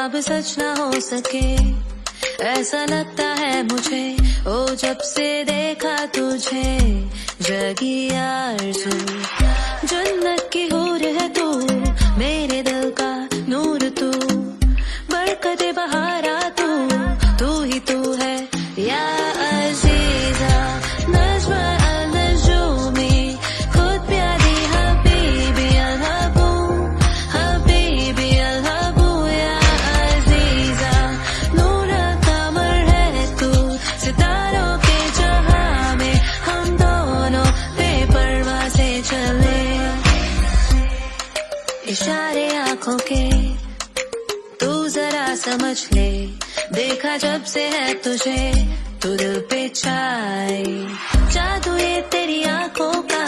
ख्वाब सच ना हो सके ऐसा लगता है मुझे, ओ जब से देखा तुझे जगी आरज़ू। जन्नत की हूर है तू, मेरे दिल का नूर तू, बरकत बहारा तू ही तू है या अज़ीज़ा। नज़्म अल-नजूमी खुद प्यारी हबीबी अल-हबू, हबीबी अल-हबू या अज़ीज़ा। नूर कमर है तू, सितारों के जहां में हम दोनों बेपरवाह से चले। इशारे आंखों के तू जरा समझ ले, देखा जब से है तुझे तू दिल पे छाए। जादू ये तेरी आंखों का,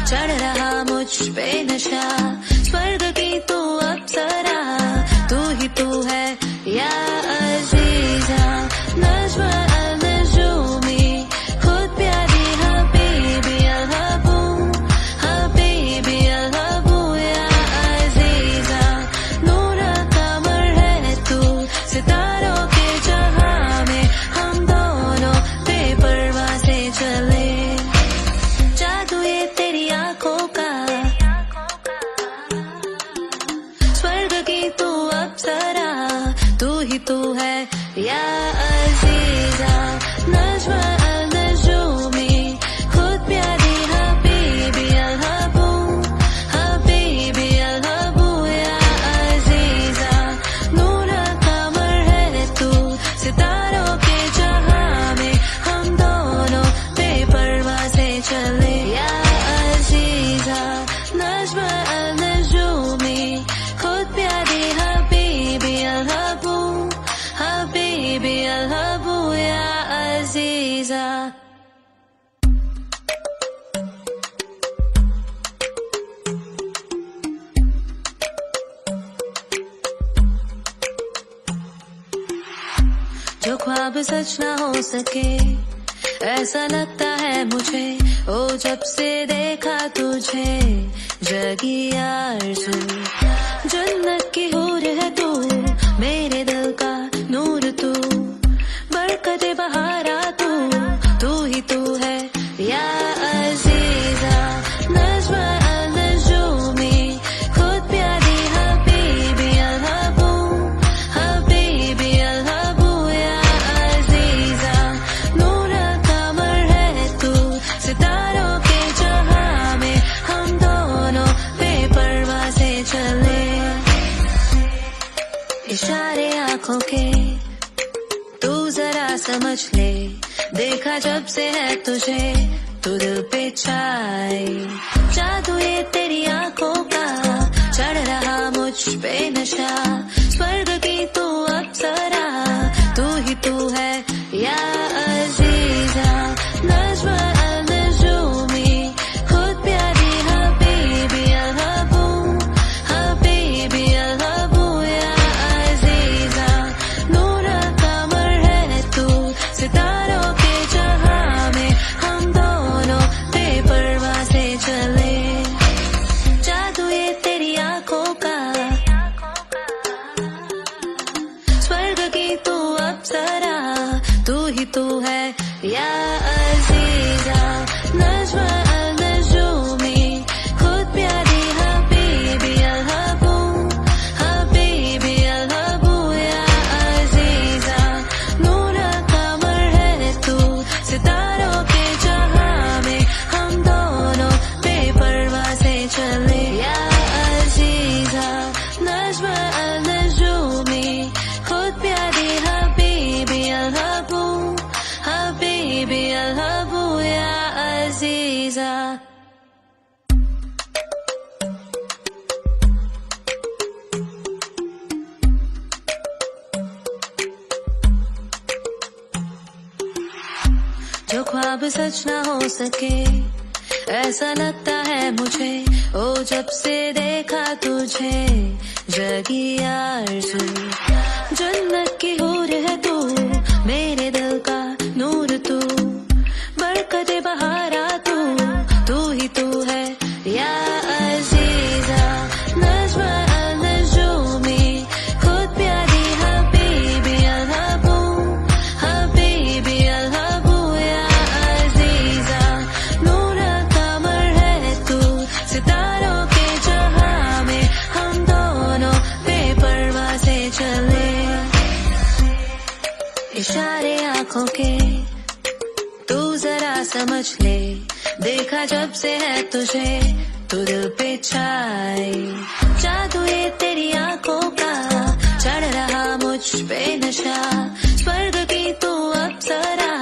चढ़ रहा मुझ पे नशा। स्वर्ग की तू अप्सरा, तू ही तू है या अज़ीज़ा। नज़्म अल-नजूमी खुद प्यारी हबीबी अल-हबू, हबीबी अल-हबू या अज़ीज़ा। नूर कमर है तू, सितारों के जहां में हम दोनों बेपरवाह से चले। जादू ये तेरी आंखों का, स्वर्ग की तू अप्सरा, तू ही तू है या अज़ीज़ा। नज़्म अल-नजूमी खुद प्यारी हबीबी अल-हबू, हबीबी अल-हबू या अज़ीज़ा। नूर कमर है तू, सितारों के जहां में हम दोनों बेपरवाह से चले या अज़ीज़ा। नज़्म अल-नजूमी खुद प्यारी हबीबी अल-हबू, हबीबी अल-हबू या अज़ीज़ा। जो ख्वाब सच ना हो सके ऐसा लगता है मुझे, ओ जब से देखा तुझे जगी आरज़ू। जन्नत की हूर है तू, मेरे दिल का नूर तू, बरकत बहारा तू ही तू है या अज़ीज़ा। नज़्म अल-नजूमी खुद प्यारी हबीबी अल-हबू, हबीबी अल-हबू या अज़ीज़ा। नूर कमर है तू, सितारों के जहां में हम दोनों बेपरवाह से चले। इशारे आंखों के तू जरा समझ ले, देखा जब से है तुझे तू दिल पे छाए। जादू ये तेरी आंखों का, चढ़ रहा मुझ पे नशा। स्वर्ग की तू अप्सरा, तू ही तू है या अज़ीज़ा। नज़्म अल-नजूमी खुद प्यारी हबीबी अल-हबू, हबीबी अल-हबू या अज़ीज़ा। नूर कमर है तू, सितारों के जहां में हम दोनों बेपरवाह से चले। जादू ये तेरी आंखों का, स्वर्ग की तू अप्सरा, तू ही तू है या अज़ीज़ा। नज़्म अल-नजूमी खुद प्यारी हबीबी अल-हबू, हबीबी अल-हबू या अज़ीज़ा। नूर कमर है तू, सितारों के जहां में हम दोनों बेपरवाह से चले या अज़ीज़ा। नज़्म अल-नजूमी खुद प्यारी हबीबी अल-हबू, हबीबी अल-हबू या अज़ीज़ा। जो ख्वाब सच ना हो सके ऐसा लगता है मुझे, ओ जब से देखा तुझे जगी आरज़ू। जन्नत की हूर है तू, मेरे दिल का नूर तू, बरकत बहारा तू ही तू है या अज़ीज़ा। नज़्म अल-नजूमी खुद प्यारी आंखों के तू जरा समझ ले, देखा जब से है तुझे तू दिल पे छाए। जादू ये तेरी आंखों का, चढ़ रहा मुझ पे नशा, स्वर्ग की तू अप्सरा,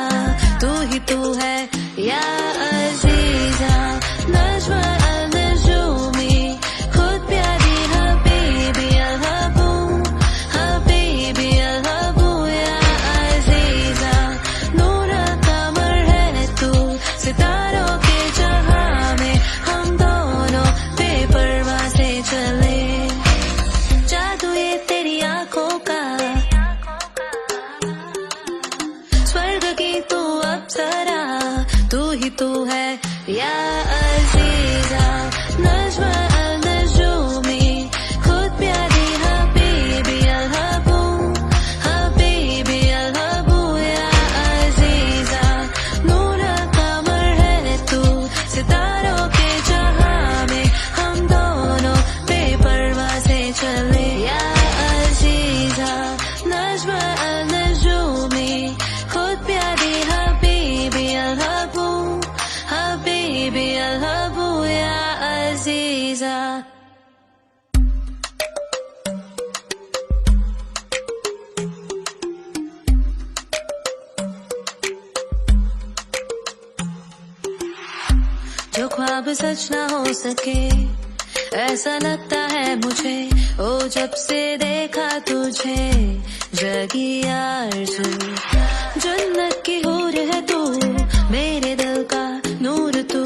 तू ही तू है या अजीजा। नज्म अल-नजूमी, खुद प्यारी हबीबी अल-हबू, हबीबी अल-हबू या अजीजा। नूर कमर है तू, सितारों के जहां में हम दोनों बेपरवाह से चले। जादू ये तेरी आंखों का, स्वर्ग की तू अप्सरा, तू ही तू है या अजीजा। नज्म अल-नजूमी, खुद प्यारी हबीबी अल-हबू, हबीबी अल-हबू या अजीजा। नूर कमर है तू, सितारों के जहां में हम दोनों बेपरवाह से चले या अजीजा। नज्म अल-नजूमी, खुद प्यारी हबीबी अल-हबू, हबीबी अल-हबू या अजीजा। जो ख्वाब सच ना हो सके, ऐसा लगता है मुझे, ओ जब से देखा तुझे जगी आरज़ू। जन्नत की हूर है तू, मेरे दिल का नूर तू,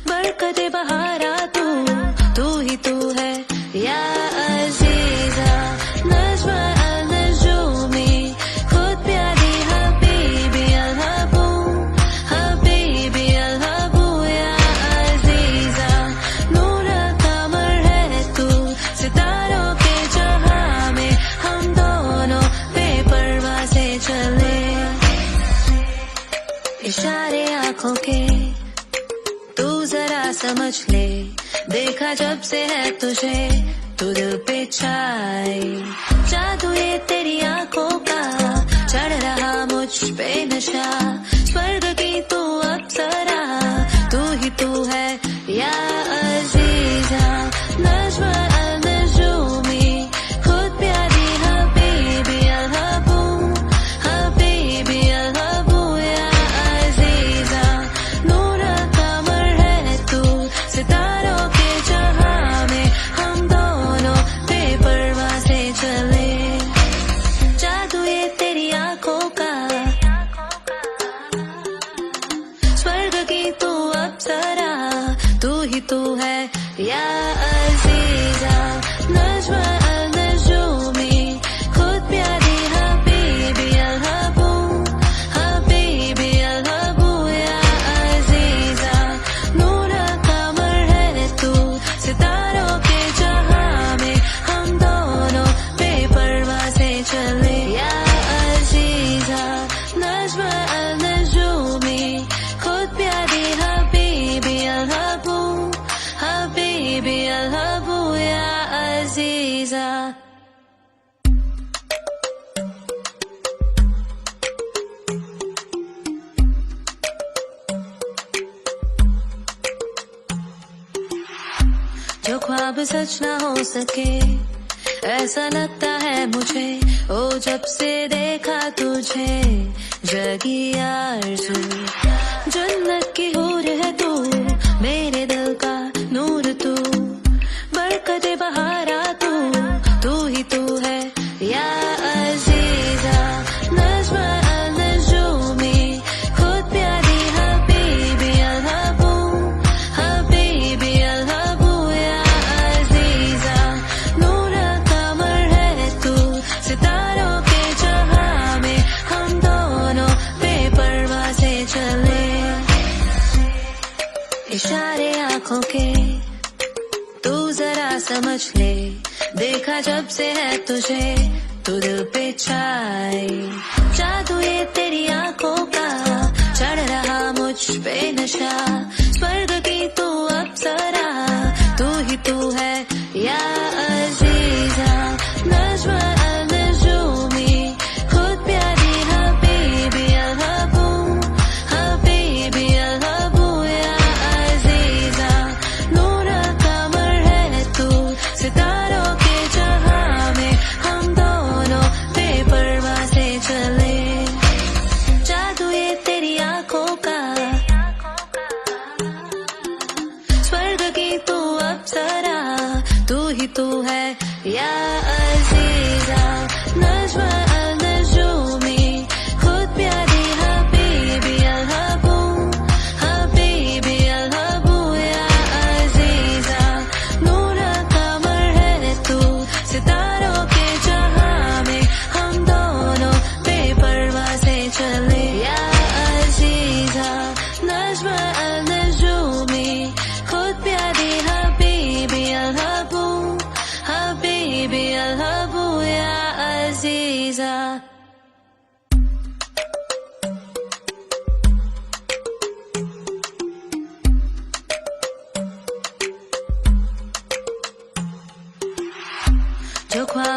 बरकते बहारा तू ही तू है या अजीजा। नज्म अल-नजूमी, खुद प्यारी हबीबी अल-हबू, हबीबी अल-हबू या अजीजा। नूर कमर है तू, सितारों के जहां में हम दोनों बेपरवाह से चले। इशारे आंखों के तू जरा समझ ले, देखा जब से है तुझे तू दिल पे छाए। जादू ये तेरी आंखों का, चढ़ रहा मुझ पे नशा, स्वर्ग की तू अप्सरा, तू ही तू है या अजीजा। नज्म अल-नजूमी, खुद प्यारी हबीबी अल-हबू, हबीबी अल-हबू या अजीजा। नूर कमर है तू, सितारों के जहां में हम दोनों बेपरवाह से चले। जादू ये तेरी आंखों का, स्वर्ग की तू अप्सरा, तू ही तू है या अजीजा। नज्म अल-नजूमी, खुद प्यारी हबीबी अल-हबू, हबीबी अल-हबू या अजीजा। नूर कमर है तू, सितारों के जहां में हम दोनों बेपरवाह से चले या अजीजा। नज्म अल-नजूमी, खुद प्यारी हबीबी अल-हबू, हबीबी अल-हबू या अजीजा। जो ख्वाब सच ना हो सके, ऐसा लगता है मुझे, ओ जब से देखा तुझे जगी आरज़ू। जन्नत की हूर है तू, मेरे दिल का नूर तू, बरकते बहारा तू ही तू है या अजीजा। नज्म अल-नजूमी, खुद प्यारी हबीबी अल-हबू, हबीबी अल-हबू या अजीजा। नूर कमर है तू, सितारों के जहां में हम दोनों बेपरवाह से चले। इशारे आंखों के तू जरा समझ ले, देखा जब से है तुझे तू दिल पे छाए। जादू ये तेरी आंखों का, चढ़ रहा मुझ पे नशा, स्वर्ग की तू अप्सरा, तू ही तू है या अजीजा। नज्म अल-नजूमी, खुद प्यारी हबीबी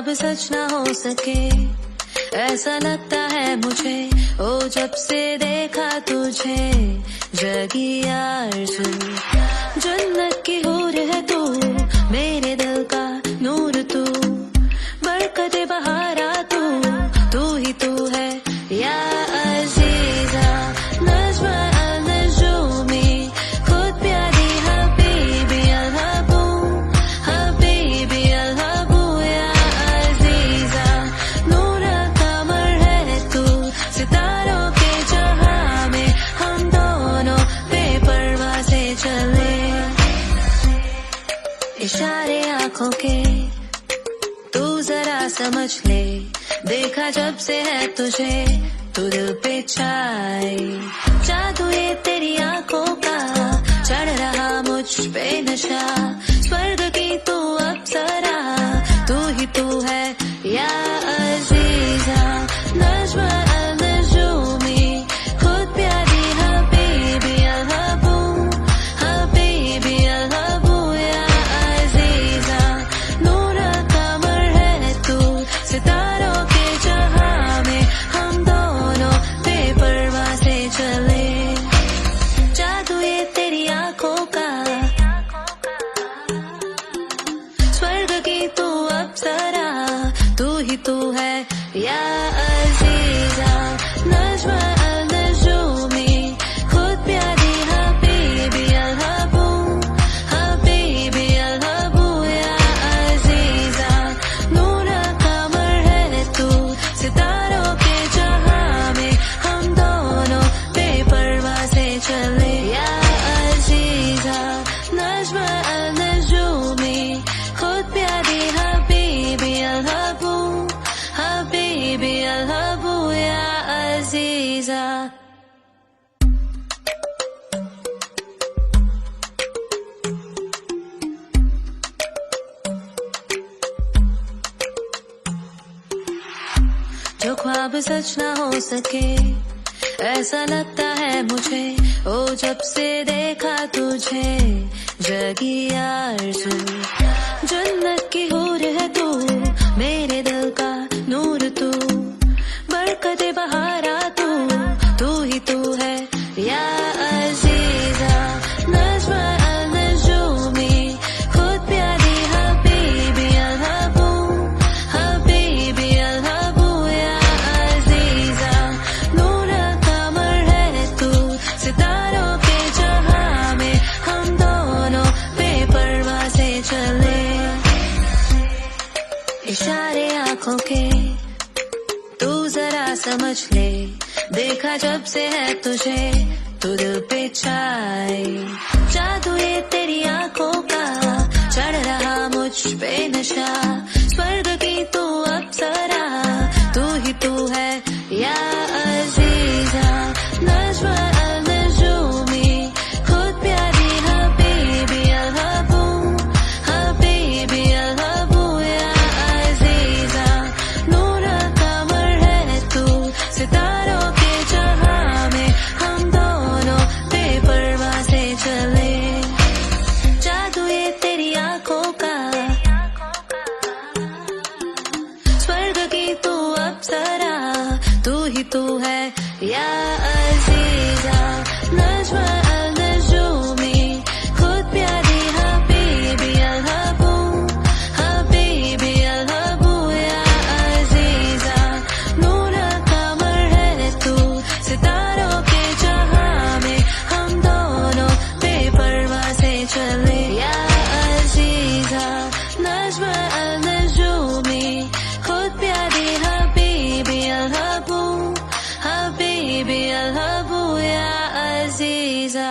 ख्वाब सच ना हो सके ऐसा लगता है मुझे, ओ जब से देखा तुझे जगी आरज़ू। जन्नत की हूर है तू, मेरे दिल का नूर तू, बरकते बहारा तू ही तू है या अज़ीज़ा। नज़्म अल-नजूमी खुद प्यारी हबीबी अल-हबू, हबीबी अल-हबू या अज़ीज़ा। नूर कमर है तू, सितारों के जहां में हम दोनों बेपरवाह से चले। इशारे आँखों के तू जरा समझ ले, देखा जब से है तुझे तू दिल पे छाए। जादू ये तेरी आंखों का चढ़ रहा मुझ पे नशा, स्वर्ग की तू अप्सरा, तू ही तू है या अज़ीज़ा। नज़्म अल-नजूमी खुद प्यारी हबीबी अल-हबू, हबीबी अल-हबू या अज़ीज़ा। नूर कमर है तू, सितारों के जहां में हम दोनों बेपरवाह से चले। जादू ये तेरी आंखों का, स्वर्ग की तू अप्सरा, तू ही तू है या अज़ीज़ा। नज़्म अल-नजूमी खुद प्यारी हबीबी अल-हबू, हबीबी अल-हबू या अज़ीज़ा। नूर कमर है तू, सितारों के जहां में हम दोनों बेपरवाह से चले या अज़ीज़ा। नज़्म अल-नजूमी खुद प्यारी हबीबी अल-हबू, हबीबी अल-हबू या अज़ीज़ा। जो ख्वाब सच ना हो सके ऐसा लगता है मुझे, ओ जब से देखा तुझे जगी आरज़ू। जन्नत की हूर है तू, मेरे दिल का नूर तू, बरकते बहारा तू ही तू है या अज़ीज़ा। नज़्म अल-नजूमी खुद प्यारी हबीबी अल-हबू, हबीबी अल-हबू या अज़ीज़ा। नूर कमर है तू, सितारों के जहां में हम दोनों बेपरवाह से चले। इशारे आँखों के तू जरा समझ ले, देखा जब से है तुझे तू दिल पे छाए। जादू ये तेरी आंखों का चढ़ रहा मुझ पे नशा, स्वर्ग की तू अप्सरा, तू ही तू है या अज़ीज़ा। नज़्म अल-नजूमी खुद प्यारी हबीबी अल-हबू, हबीबी अल-हबू या अज़ीज़ा। नूर कमर है तू, सितारों के जहां में हम दोनों बेपरवाह से चले। जादू ये तेरी आंखों का, स्वर्ग की तू अप्सरा, तू ही तू है या अज़ीज़ा। नज़्म अल-नजूमी खुद प्यारी हबीबी अल-हबू, हबीबी अल-हबू या अज़ीज़ा। नूर कमर है तू, सितारों के जहां में हम दोनों बेपरवाह से चले या अज़ीज़ा। नज़्म अल-नजूमी खुद प्यारी हबीबी अल-हबू, हबीबी अल-हबू या अज़ीज़ा।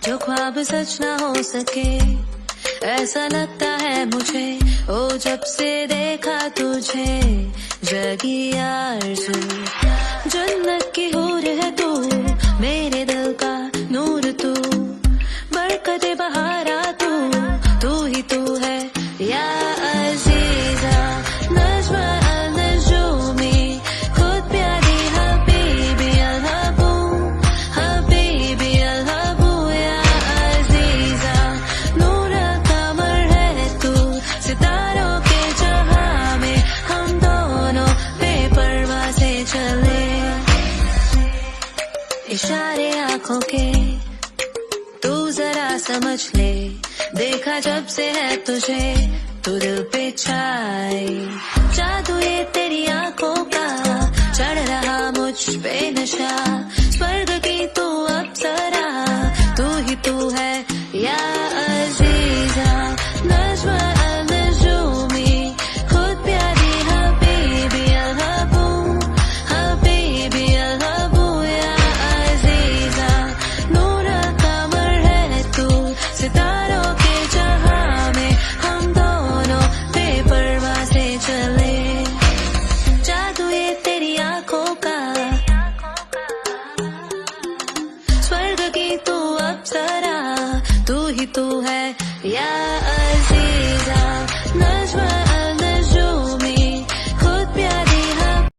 जो ख्वाब सच ना हो सके ऐसा लगता है मुझे, ओ जब से देखा तुझे जगी आरज़ू। जन्नत की हूर है तू, मेरे दिल का नूर तू, बरकते बहारा तू ही तू है या अज़ीज़ा। नज़्म अल-नजूमी खुद प्यारी समझ ले, देखा जब से है तुझे तू दिल पे छाए। जादू ये तेरी आंखों का, चढ़ रहा मुझ पे नशा, स्वर्ग